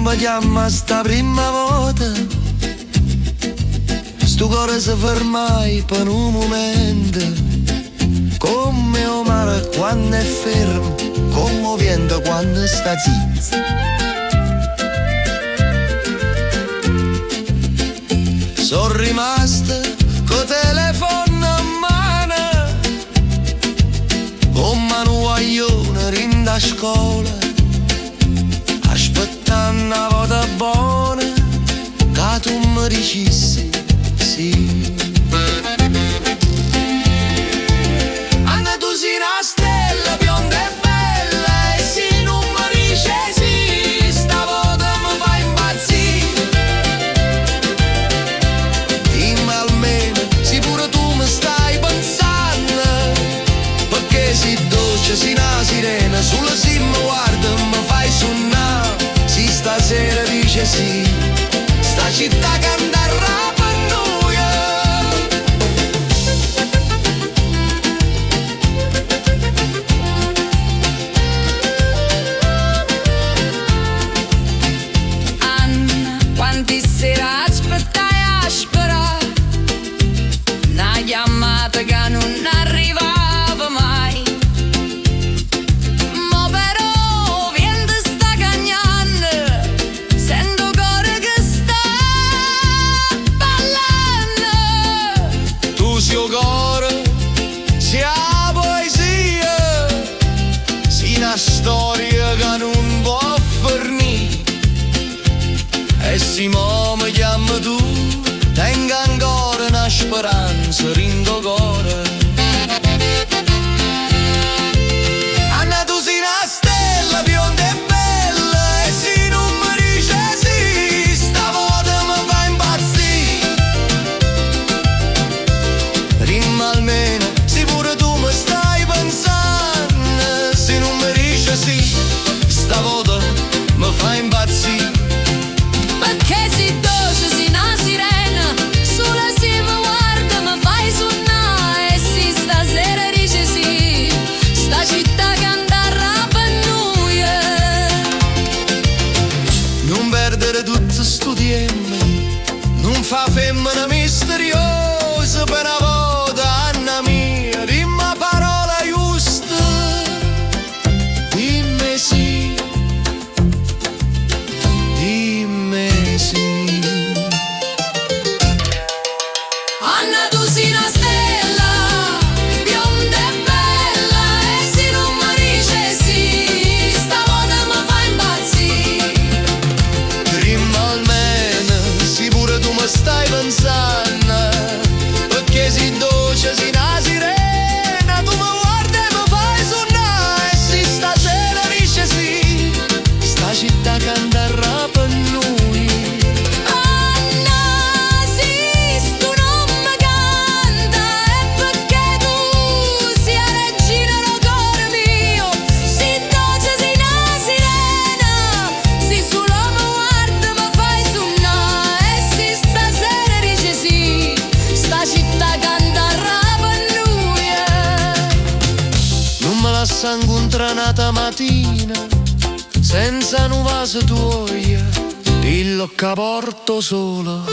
mi chiama sta prima volta, sto cuore si fermai per un momento, come un mare quando è fermo, commovente quando sta zitto. Sono rimasta col telefono in mano, con mano guaglione rinda a scuola, aspettando una volta buona che tu mi dicessi sì. Anna, tu sei una stella bionda e bella, e se non mi dici sì, stavolta mi fai impazzire. Dimmi almeno se pure tu mi stai pensando, perché sei dolce, sei una sirena, solo se mi guarda mi fai suonare. Se stasera dice sì, sta città che andrà per noi. Anna, quanti sere aspettai a sperare una chiamata che non arrivava mai. Ma però vento sta cagnando, sento cuore che sta ballando. Tu sei il cuore, sei la poesia, sei una storia che non può fornire. E se mo mi chiami tu, tengo ancora una speranza rindo cuore. Anna, tu sei una stella bionda e bella, e se non mi dici sì, stavolta mi fai impazzire. Dimmi almeno se pure tu mi stai pensando, se non mi dici sì, stavolta mi fai impazzire. Perché sei dolce, sei una sirena, solo se mi guarda mi fai suonare. E se stasera dice sì, sta città che andrà per noi. Non perdere tutto sto tempo, non fa femmina misteriosa per una volta, Anna mia, dimmi la parola giusta, dimmi sì, dimmi sì. Anna, tu sei una stella bionda e bella, e se non mi dici sì, stavolta mi fai impazzire. Dimmi almeno se pure tu mi stai pensando, perché sei dolce, sei una sirena, tu mi guardi e mi fai suonare. E se stasera dice sì, sta città che andrà per noi. Anna, se tu non mi canta è perché tu sei la regina del cuore mio. Sei dolce, sei una sirena, se solo mi guarda mi fai suonare. E se stasera dice sì, sta città che andrà per noi. Non me lascia incontrare nata mattina senza un vaso tuoia, dillo che porto solo